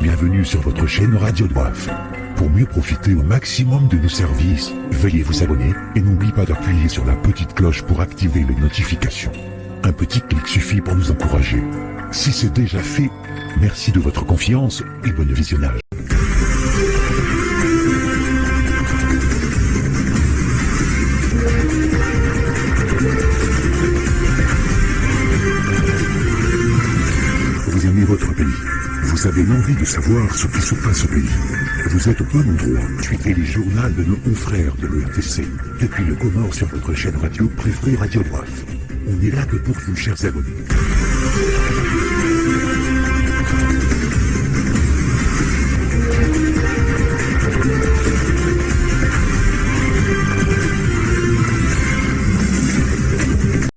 Bienvenue sur votre chaîne Radio Doif. Pour mieux profiter au maximum de nos services, veuillez vous abonner et n'oubliez pas d'appuyer sur la petite cloche pour activer les notifications. Un petit clic suffit pour nous encourager. Si c'est déjà fait, merci de votre confiance et bon visionnage. Vous aimez votre pays. Vous avez l'envie de savoir ce qui se passe au pays. Vous êtes au bon endroit. Suivez les journaux de nos confrères de l'ERTC. Depuis le Comore sur votre chaîne radio préférée Radio Doif. On est là que pour vous, chers abonnés.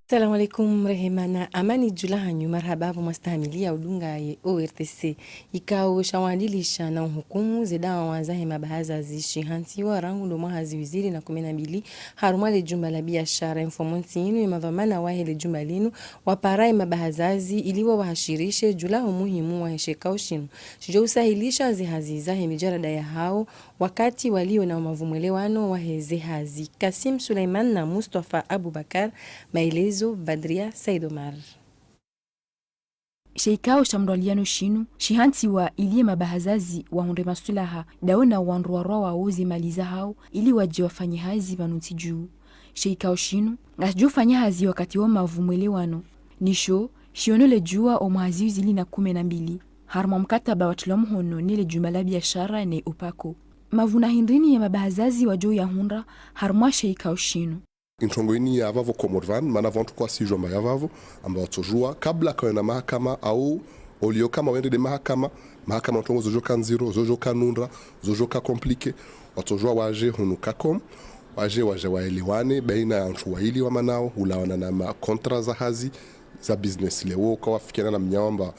Assalamu alaikum rehemana amani julahanyu marhababu mastahamilia udunga ye ORTC ikao shawadilisha na hukumu zedawa wazahe mabahaza zishi hantiwa rangu ndo mahazi wiziri na 12 haruma le jumba la biashara informonti inu ya mavamana wahe le jumba linu waparai mabahazazi iliwa wahashirishe julaho muhimu wa heshekao shinu shijo usahilisha zehazi zahe mijarada ya hao wakati walio na mavumwelewano wahe zehazi Kasim Suleiman na Mustafa Abubakar maelezo Badria Saidomar. Sheikao shamdoliano shinu shihanti wa ilie mabahazazi wa hunde masulaha daona wanruarwa wa uzi maliza hao ili waji wafanye hazi banuti juu. Sheikao shinu ngasiju fanya hazi wakati wa mavumwelewano nisho shionole jua o mahaziuzi li na 12 harma mkataba watulamu hono nile jumala biashara ne upako mavuna hindrini ya mabahazazi wa juu ya hundra harma sheikao shinu Inchongoini ya avavo Komorvan, manavantu kwa si jomba ya avavo, ambao tojua, kabla kwa na mahakama au olio kama wende de mahakama ntongo zojoka nziro, zojoka nundra, zojoka komplike, watojua waje hunu kakom, waje waelewane, baina ya nchu wahili wa manao, ulawana na makontra za hazi, za business lewo, kwa wafikiana na mnyawamba,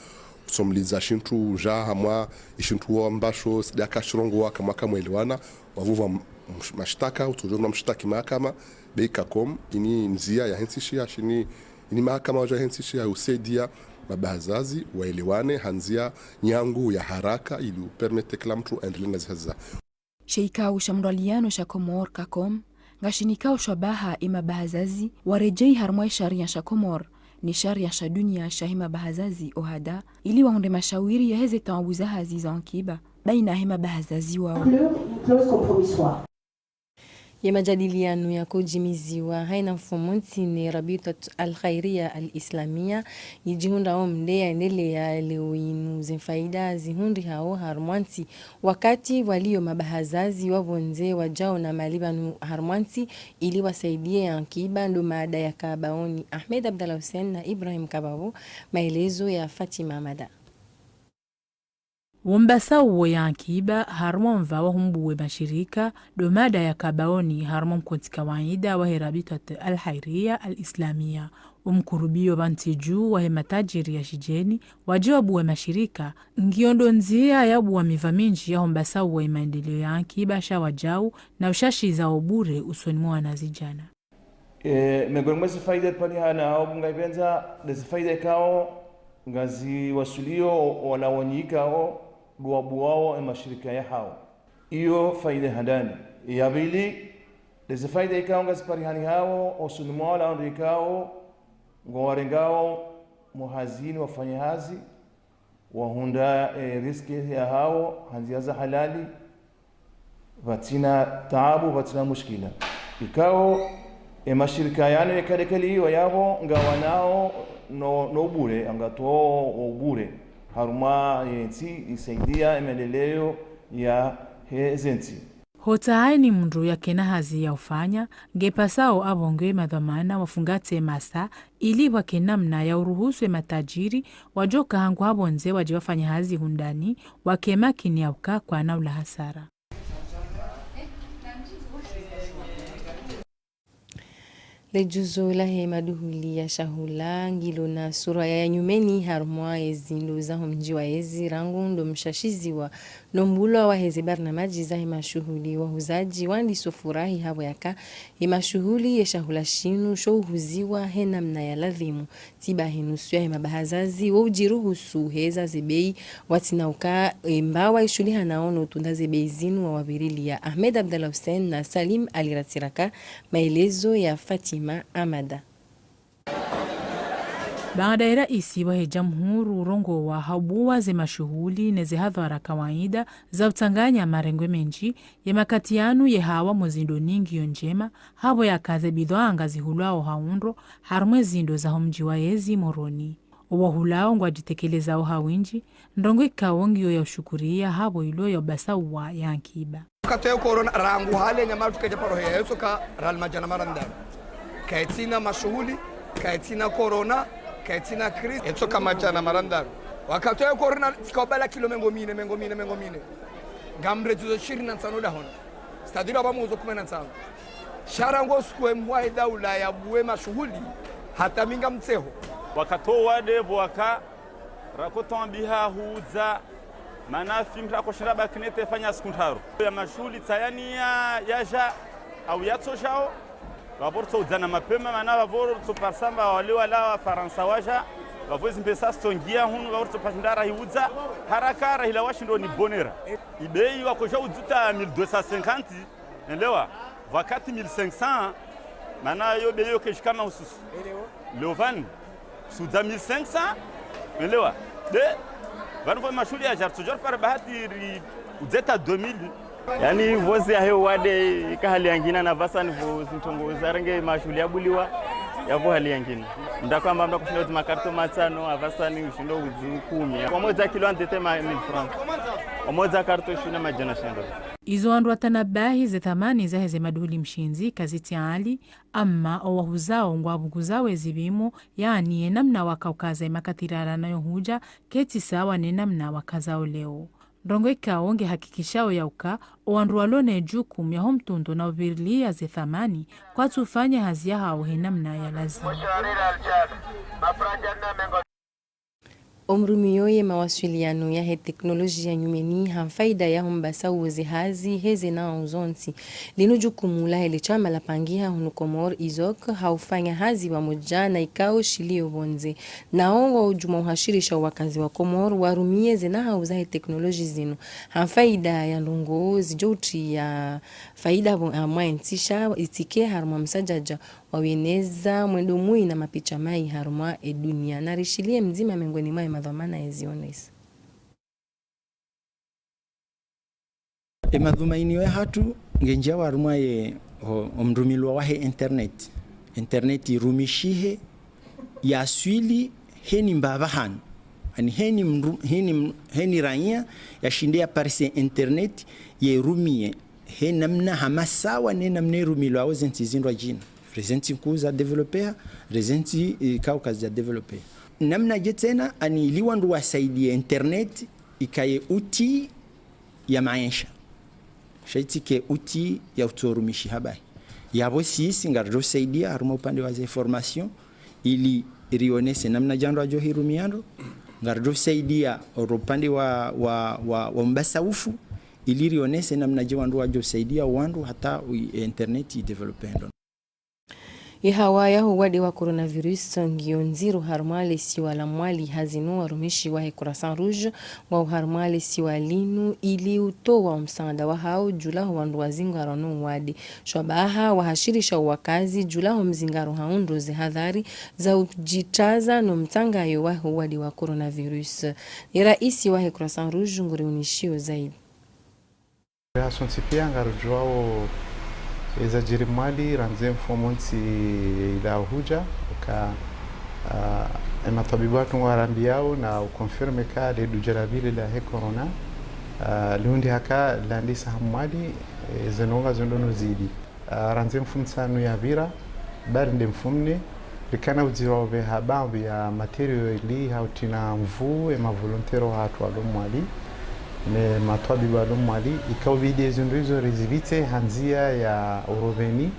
somliza shintu jaha mwa, ishintu wa mbasho, sidaka shirongo waka mwaka mwelewana, wavuva mashtaka, utojua na mshtaki mahakama, Beikakom ini nzia ya hensishia shini ini mahakama waja hensishia usaidia mabahazazi waelewane hanzia nyangu ya haraka ili upermete kila mtu aendelee na zihaza. Sheikao shamdoliano shakomor kakom ngashinikao shabaha ima bahazazi warejei harmoi sharia shakomor ni sharia shadunia shahima bahazazi ohada ili waonde mashawiri ya heze tawabuza hazi za ankiba baina hema bahazazi wao. Ya majadiliano ya kujimiziwa haina mfumonti ni Rabitat al-Khairia al-Islamia yijihunda omde ya endele ya lewinu zinfaida zihundi hao harmwanti wakati walio mabahazazi wavonze wajao na malibanu harmwanti ili wasaidie ya ankiba ndo maada ya kabaoni. Ahmed Abdallah Hussein na Ibrahim Kababu maelezo ya Fatima Mada. Wombasa uwe ya ankiba harmon vawa humbuwe mashirika domada ya kabaoni harmon kontika waida wa Rabitat al-Khairia al-Islamia umkurubio bantiju wa matajiri ya shijeni wajiwabuwe mashirika ngiondo nzia ya buwa mivaminji ya Wombasa uwe maendeleo ya ankiba shawajau na ushashi za obure usoni mwa nazijana. Miongoni mwa faida panihana hao mungaipenza faida ikao ngazi wasulio wanawanyika hao duwabu wao mashirika ya hao iyo faida handani ya bili lezi faida ikao ngazi parihani hao osunumwa la ondikao ngwarengao muhazini wafanya hazi wahunda riski ya hao hanziaza halali vatina taabu vatina mushkila ikao mashirika yani kadekali hiyo yao ngawanao no bure angatoa bure haruma yenti isaidia maendeleo ya hezenti hota haini mndu ya kena hazi ya ufanya ngepasao abongwe madhamana wafungate masa ili wakenamna ya uruhusu matajiri wajoka hangu habonze wajiwafanya hazi hundani wakema kiniauka kwa naula hasara. lejuzo lahe maduhuli ya shahula ngilo na sura ya nyumeni harmwa ezindo za mji wa ezi rangu ndo mshashizi wa nombulo wa hezi barnamaji za mashuhuli wa huzaji wandi sofurahi hapo yaka mashuhuli ya shahula shinu show huziwa hena mna ya ladhimu tiba hinusu ya mabahazazi wa ujiruhusu heza zebei watinauka mbawa ishuli hanaono tunda zebei zinu wa wabirili ya Ahmed Abdallah Hussein na Salim Aliratiraka. Maelezo ya Fatima Amada. Baada ya raisi wa jamhuri urongo wa habuwa ze mashuhuli neze hadhara kawaida za utanganya marengwe menji ya makatianu ye hawa mozindo ningi yonjema habo ya kaze bidhoanga zihulao haundro harmwe zindo za mji wa ezi moroni. Uwa hulao ngwa jitekeleza hawinji ndongo ikaongi ya ushukuria habo ilo ya basawa ya ankiba. Katoe korona rangu hale nyama tukaje paro ya yeso ka ral majana maranda kaitina mashuhuli kaitina korona kaitina kris yeso ka majana maranda wakatoe korona tikobala kilo mengo mine ngambre tuzo shirina nsano da hona stadira ba muzo 15 sharango skwe mwai daula ya buwe mashuhuli hata minga mtseho wakatoa debo waka rakoton biha huza mana fimra ko shiraba kinete fanya skuntaro ya mashuli tayania yaja au yatsoshao waborto zana mapema mana waborto parsamba wale wala faransa waja wavozi mpesa stongia hunu waborto pashindara hiuza haraka rahila washindo ni bonera ibei wakoja uzuta 1250 elewa wakati 1500 mana yo beyo keshikama hususu leovan suza 1500 elewa de Vanvo mashuli ya jartujor para bahati uzeta 2000 yani vozi ya hewa wade kahali yangina na vasa nivo zintongo zarange mashuli ya buliwa ya vo hali yangina mdakwa mbamda kushindo zimakarto matano avasa ni ushindo uzu 10 wamoza kilo antete ma 1000 francs wamoza karto shina majana shindo izo andu atanabahi ze thamani za heze maduhuli mshinzi kaziti ali ama owahuzao ngwabuguzawe zibimo yani enamna wakaukaza makatirara nayo huja keti sawa nenamna wakazao leo ndongo ikaonge hakikishao yauka oandu walone jukum ya homtundo na ubirlia ze thamani kwa tufanya hazia hao henamna ya lazima. Omrumiyoye mawasiliano ya teknolojia nyumeni hamfaida ya humbasa uweze hazi heze na uzonsi. Lino jukumu la hele chama la pangia hunu Komor izok haufanya hazi wa mojana ikao shilio bonze. Naongo ujuma uhashirisha wakazi wa Komor warumie zena hauza teknoloji zinu. Hamfaida ya ndongo zijouti ya faida amwa intisha itike harma msajaja waweneza mwendo mui na mapicha mai harma edunia. Narishilie mzima mengoni mai madhamana ezionesa. Madhumaini we hatu ngenja warumwa ye omrumilwa wahe internet irumishihe ya swili heni mbabahan ani heni rania ya shinde ya parse internet ye rumie he namna hamasawa ne namne rumilwa wazenti zindwa jina presenti kuza developer presenti kaukazi ya developer namna jetena ani liwandu wasaidia internet ikaye uti ya maisha shaiti ke uti ya uturumishi habari yabo sisi ngardo saidia haruma upande wa information ili rionese namna jando ajo hirumiando ngardo saidia upande wa mbasaufu ili rionese namna jando ajo saidia wandu hata internet developendo. Ihawaya huwadi wa coronavirus ngionziru harmali siwa la mwali hazinu warumishi wa Croissant Rouge wa harmali siwa linu ili utowa msaada wa hao jula wandu wazingaro no wadi shwabaha wahashirisha wakazi jula mzingaro haundu zihadhari za ujitaza no mtangayo wa huwadi wa coronavirus. Ni raisi wa Croissant Rouge nguriunishio zaidi. Reação tipia ngarujuao ezajiri mali ranze mfomonsi ila huja ka matabibu watu warambiao na ukonfirme ka de dujarabili la he corona lundi haka landisa hamali zenonga zondono zidi ranze mfumsanu ya vira barinde mfumne likana uziro be hababu ya material ili hautina mvu ema volontero hatu alomwali me matwabi bado mwali ikao video zunduzo rezivite hanzia ya uroveni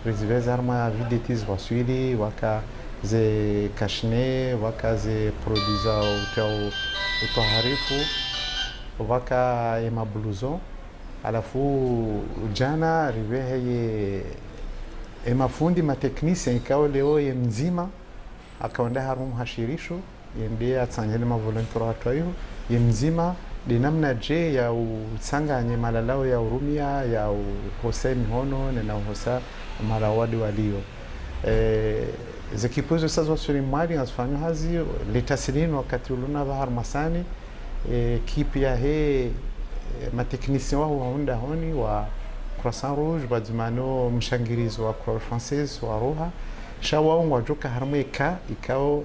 riziveza harma videtiz waswili waka ze kashne waka ze produza utao utaharifu waka ema bluzo alafu jana rivehe ema fundi mateknisi ikawa leo ye mzima akaonda harum hashirisho yende atsanyele ma volontaire watu hiyo ye mzima de namna je ya utsanganye malalao ya urumia ya Hussein Hono na Hosa marawadi walio zikipozo sasa wasuri mali asfanyo hazi litasilini wakati uluna bahar masani kipi ya he mateknisien wao waunda honi wa Croissant Rouge badimano mshangirizo wa Croix Française wa roha shawa ngojoka harmwe ka ikao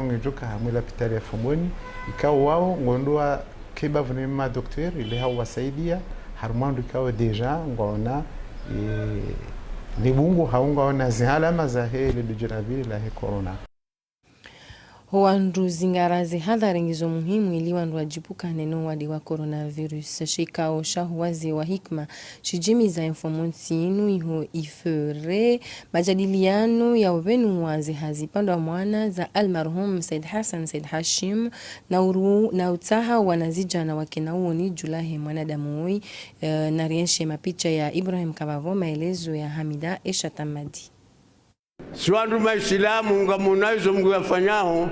ngojoka harmwe la pitali ya Fomoni ikao wao ngondwa keba vunema docteur ile hawa wasaidia harmandu ikao deja ngona ni bungu haungaona zihalama za hele dujiravili la he corona Wandu zingarazi hadharingizo muhimu ili wandu wajipuka neno wadi wa coronavirus. Shikao shahuwazi wa hikma shijimi za informonsi inu iho ifere majadiliano ya wenu wazi hazipando wa mwana za almarhum Said Hassan Said Hashim na utaha wanazija na wakina uoni Julahe mwanadamuoi na rienshe mapicha ya Ibrahim Kabavo maelezo ya Hamida Esha Tamadi. Swandu maislamu ngamunaizo mgu yafanyaho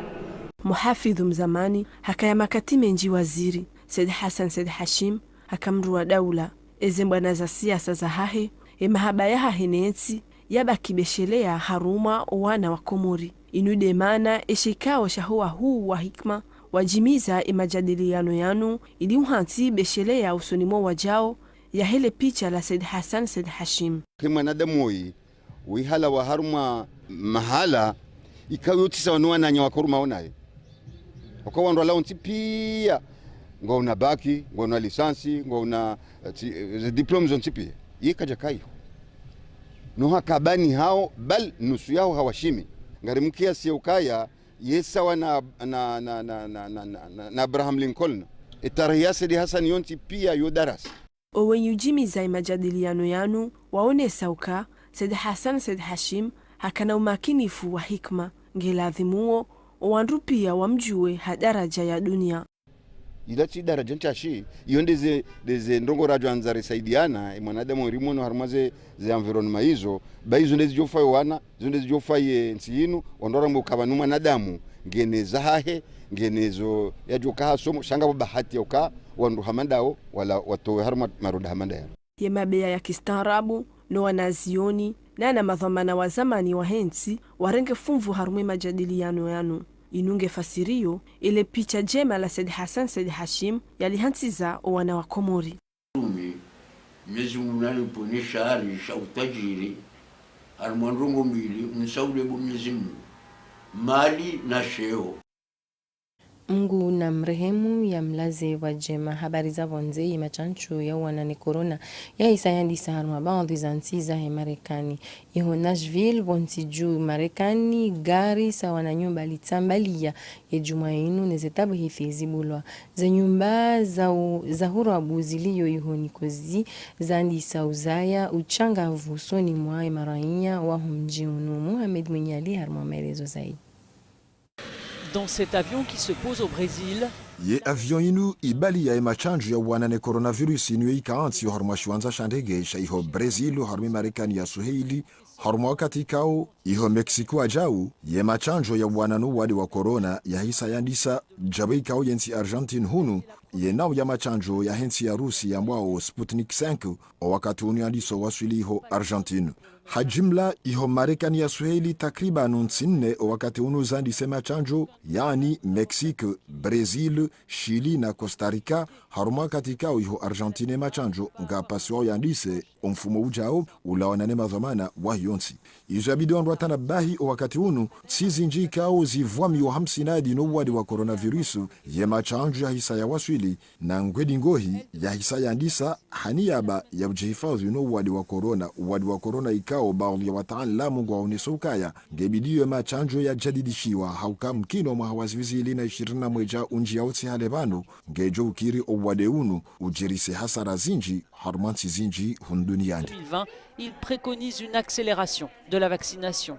Muhafidhu mzamani hakaya makatime nji waziri Said Hassan Said Hashim hakamru wa daula ezembwana za siasa za hahe mahaba ya hahenetsi yabakibeshelea haruma wana wa Komori inude mana eshikao shahuwa huu wa hikma wajimiza imajadiliano yanu ili uhansi beshelea usonimo wajao ya hele picha la Said Hassan Said Hashim kimwanadamu wihala wa haruma mahala ikawutisa wanua na nyawakuruma onaye wako wandu ala unti pia ngo unabaki ngo una lisansi ngo una diplomas unti pia yikaja kayo noha kabani hao bal nusu yao hawashimi ngarimkia siukaya yesa wana na Abraham Lincoln itariya Said Hassan yonti pia yodaras owenyu jimi za imajadiliano yanu waone sauka Said Hassan Said Hashim hakana umakinifu wa hikma ngeladhimuo wandu pia wamjue hadaraja ya dunia ilati daraja nchashi yonde ze ndongo rajo anzari saidiana mwanadamu rimono harmaze ze environment hizo baizo ndezi jofa wana zonde jofa nsi yinu ondora mbo kabanuma nadamu ngene zahahe ngenezo yajoka somo shanga bahati yoka wandu hamandao wala watowe harma maruda hamanda ye mabea ya kistaarabu no wanazioni na madhamana wa zamani wa hensi warenge fumvu harume majadiliano yanu inunge fasirio ile picha jema la Said Hassan Said Hashim yalihansiza wana wa Komori Mwenyezi Mungu aliponisha harisha utajiri harumandungu mbili msaule Mwenyezi Mungu mali na sheo Mungu na mrehemu ya mlaze wa jema habari za vonze imachanchu ya wanane corona ya isayandi saharuma baadhi za nchi za Marekani iho Nashville bonti juu Marekani gari sawa na nyumba litambalia ya Jumainu nezetabu hifizi bulwa za nyumba za huru abuziliyo iho nikozi zandi sauzaya uchanga vusoni mwa marainya wa humji unu Muhammad Mwenyali harma maelezo zaidi. Dans cet avion qui se pose au Brésil, ye avion inu ibali ya emachanju ya wanane coronavirus inu ikaansi yo harma shiwanza shandege iho Brazil harmi Marekani ya suheili harma wakati kao iho Mexico ajau ye machanjo ya wananu wadi wa corona ya hisa yandisa jabe kao yensi Argentine hunu ye nao ya machanjo ya hensi ya Rusi ya mwao Sputnik 5 o wakati unu yandiso waswili iho Argentine. Hajimla iho Marekani ya suheli takriban nsinne o wakati unu zandi sema chanjo yani Mexique, Brazil, Chile na Costa Rica haruma katika iho Argentine machanjo nga paswa yandise mfumo ujao ulawanane madhamana wa yonsi. Izo abido andwatana bahi o wakati unu sizi njikao zivwami wa hamsinadi no wadi wa coronavirus ye machanjo ya hisa ya waswili swili na ngwedi ngohi ya hisa ya ndisa haniyaba ya ujihifadhi no wadi wa korona ikao baadhi ya wataalamu kwa unisukaya ngebidiyo machanjo ya jadidishiwa hauka mkino mahawaziwizili na 20 mweja unji ya uti halebano ngejo ukiri owadeunu ujirise hasara zinji harmansi zinji hunduniani. 2020, il préconise une accélération de la vaccination.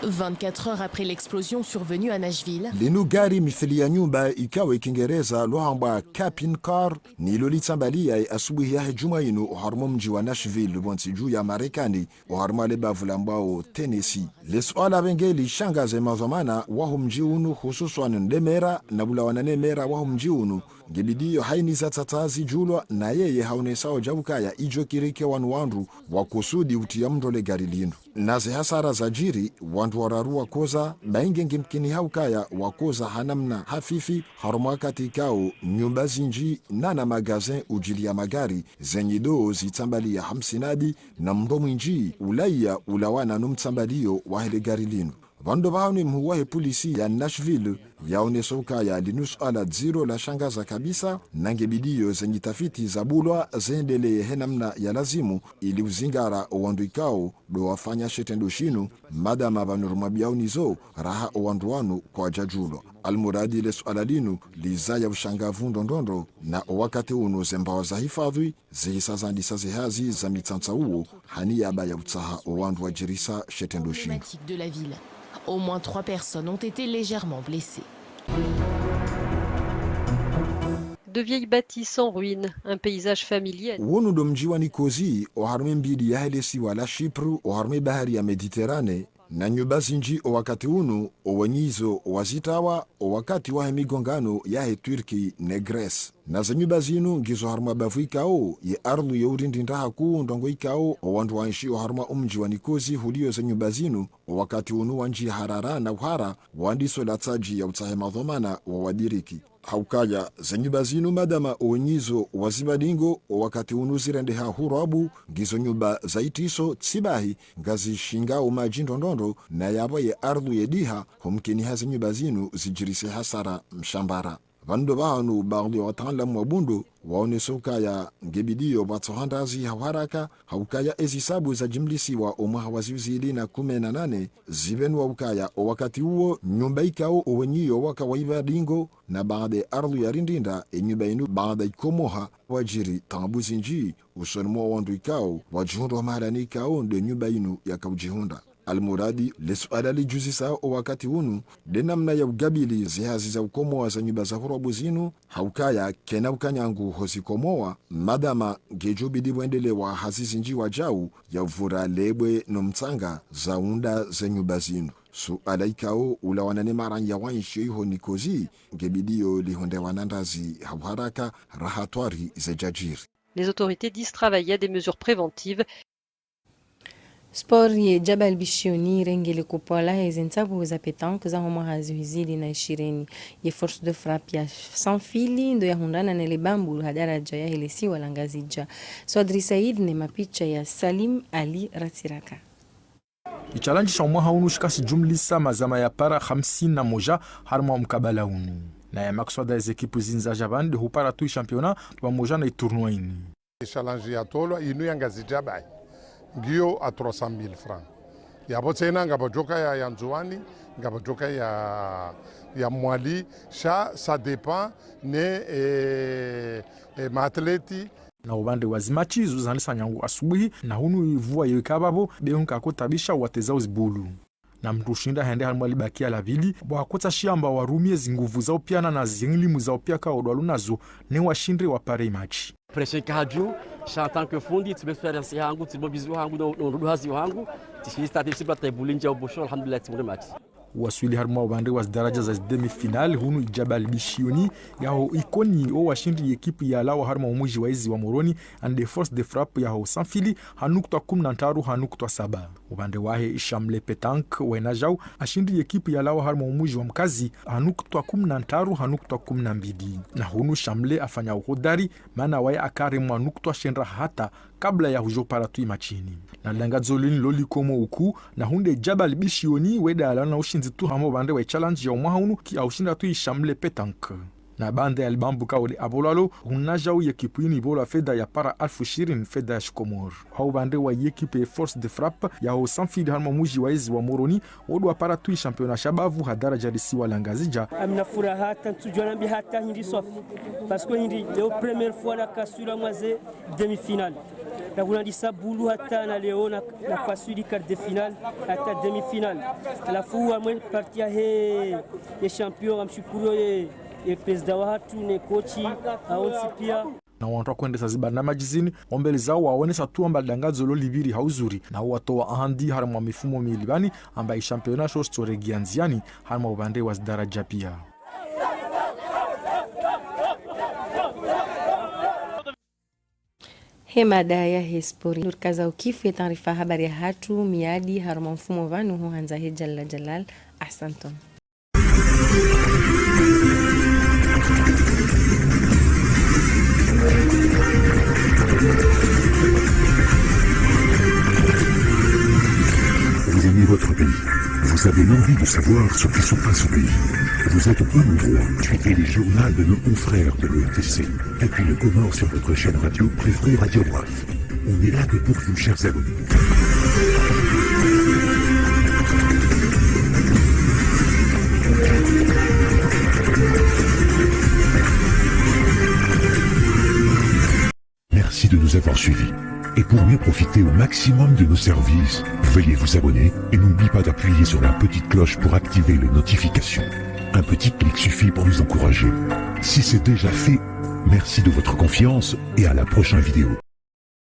24 heures après l'explosion survenue à Nashville. Linu gari mithili ya nyumba ikawa Kiingereza lohamba Capin Car ni lolitsambalia asubuhi ya Jumaino uharmo mji wa Nashville bonsi juu ya Marekani uharmo lebavu mbao Tennessee. Lesuala bengeli shangaze mazamana waho mji unu hususan ndemera na bulawana nemera waho mji unu ngebidiyo haini za tatazi julwa na yeye haonesao jabukaya ijo kirike wandu wakusudi utia mdole gari linu. Naze hasara za jiri wandu wararua koza bainge ngimkini haukaya wakoza hanamna hafifi harumwa katikao nyumba zinji nana magazin ujili ya magari zenyido zitambali ya 50 na mdomu inji ulaya ulawana numtambaliyo wahele gari linu. Vando baoni mhuwahe polisi ya Nashville yaonesoka ya linus ala zero la shangaza kabisa nangebidiyo zenye tafiti za bulwa zendele henamna ya lazimu ili uzingara owandu ikao do wafanya shetendo shinu madama vanuruma biaunizo raha owandu wanu kwa jajulo. Almuradi lesu aladinu lizaya ushangavu ndondondo na wakati uno zembawa za hifadhi zihisazandisa zihazi za mitsansa uo haniyaba ya utaha owandu wa jirisa shetendo shinu. De la ville. Au moins 3 personnes ont été légèrement blessées. De vieilles bâtisses en ruine, un paysage familier. Wonu do mji wa Nikozi oharme mbili ya helesi wala Shipru oharme bahari ya Mediterane na nyumba zinji o wakati unu owanyizo wazitawa o wakati wa migongano ya Turki ne Greece. Na za nyumba zinu ngizo harma bavu ikao ye ardhu ya urindinda haku ndongo ikao o wandu wanshi o harma umji wa Nikozi hulio za nyumba zinu o wakati unu wanji harara na uhara wandiso lataji ya utahe madhomana wa wadiriki. Haukaya zenyuba zinu madama onyizo wazibadingo wakati unuzirende ha hurabu ngizo nyuba zaitiso tsibahi ngazi shinga umajindo ndondo na yabo ye ardhu yediha humkini hazi nyuba zinu zijirise hasara mshambara. Vando bahanu baadhi wataalamu wa bundu waonesoka ya ngebidiyo batsohandazi hawaraka haukaya ezisabu za jimlisi wa omaha waziwizili na 18 zivenu wa ukaya o wakati uo nyumba ikao uwenyiyo waka waibadingo na baada ardhu ya rindinda nyumba inu baada ikomoha wajiri tambuzi nji usonimo wandu ikao wajihundo wa mahalani ikao nde nyumba inu ya kaujihunda. Almuradi lesuala lijuzisa o wakati unu denamna ya ugabili zihazi za ukomoa za nyumba za hurabu zinu haukaya kena ukanyangu hosi komoa madama gejubidi wendele wa hazizi nji wajau ya uvura lebwe no mtsanga za unda za nyumba zinu. Suala ikao ulawanane maran ya wanshi iho Nikozi gebidiyo lihonde wanandazi hawaraka rahatwari ze jajiri. Les autorités disent travailler à des mesures préventives. Sport ye Jabal Bishioni rengele kupola hezensabu za petanque za homo haziwizili na 20 ye force de frappe ya sans fili ndo ya hundana na lebambu hadaraja ya helesi walangazija. Swadri Said ne mapicha ya Salim Ali Ratiraka. Ichalanji shamwa haunu shikasi jumlisa mazama ya para 51 harma mkabala unu. Na ya makswada ya ekipu zinza jaban de hupara tui championa wa moja na tournoi ini. Ichalanji ya tolo inu yangazija bai. Ngio a 300,000 francs. Yabo tena ngabojoka ya Yanzuani, ngabojoka ya Mwali, ça dépend ne maatleti. Na ubande wazimachizo zanisa nyangu asubuhi na hunu ivua yekababo beunka kotabisha watezao zibulu. Na mtushinda hende halmwali bakia la vili wakota shiamba warumie zinguvu zao piana na zingilimu zao pia ka odwalu nazo ne washindre wa pare machi. Preshe kaju shantan ke fundi tibe experience yangu tibo bizu yangu no ruhazi yangu tishista tishibla tabulinja obosho alhamdulillah timure machi. Waswili harma ubande was daraja za demi final hunu Jabal Bishioni yao ikoni o washindi ekipu ya lawa harma umuji waizi wa Moroni and the force de frappe yao sanfili hanukta 13 hanukta 7. upande wahe Shamle Petank wenajau ashindi ekipu ya lawa harma umuji wa mkazi hanukutwa 13 hanukutwa 12 na hunu Shamle afanya uhodari maana wae akari mwanukutwa shenra hata kabla ya hujo paratui machini na langa zolini loli komo uku na hunde Jabal Bishioni weda alana ushinzi tu hamo bande wa challenge ya umahunu ki aushinda tu Shamle Petank na bande albambuka wale abolalo hunajau yekipu yini bola feda ya para alfu shirin feda ya Shikomor hau bande wa yekipe force de frappe ya ho sanfidi harma muji waizi wa Moroni wodu wa para tui championa shabavu hadara jadisi wa langazija amina furaha tujwana bi hata hindi sofi parce que hindi leo première fois la kasura mwaze demi-finale na kunandisa bulu hata na leo na pasudi quart de finale hata demi-finale alafu amwe partia he champion amshukuru ye president wa hatu ne kochi aonsi pia na wantu kwendesa zibana majizini ombele zao waonesa tu amba dangazo lo libiri hauzuri na watoa ahandi harma mifumo milibani amba championnat sho story gianziani harma ubande wa daraja pia. Hemada ya Hespori nurkaza ukifu ya taarifa habari ya hatu miadi harma mfumo vanu huanza hejala jalal ahsanton. Vous aimez votre pays, vous avez l'envie de savoir ce qui se passe au pays. Vous êtes au bon endroit, suivez les journaux de nos confrères de l'ERTC, et puis le Comore sur votre chaîne radio préférée Radio Bref. On est là que pour vous, chers abonnés. Merci de nous avoir suivis. Et pour mieux profiter au maximum de nos services, veuillez vous abonner et n'oubliez pas d'appuyer sur la petite cloche pour activer les notifications. Un petit clic suffit pour nous encourager. Si c'est déjà fait, merci de votre confiance et à la prochaine vidéo.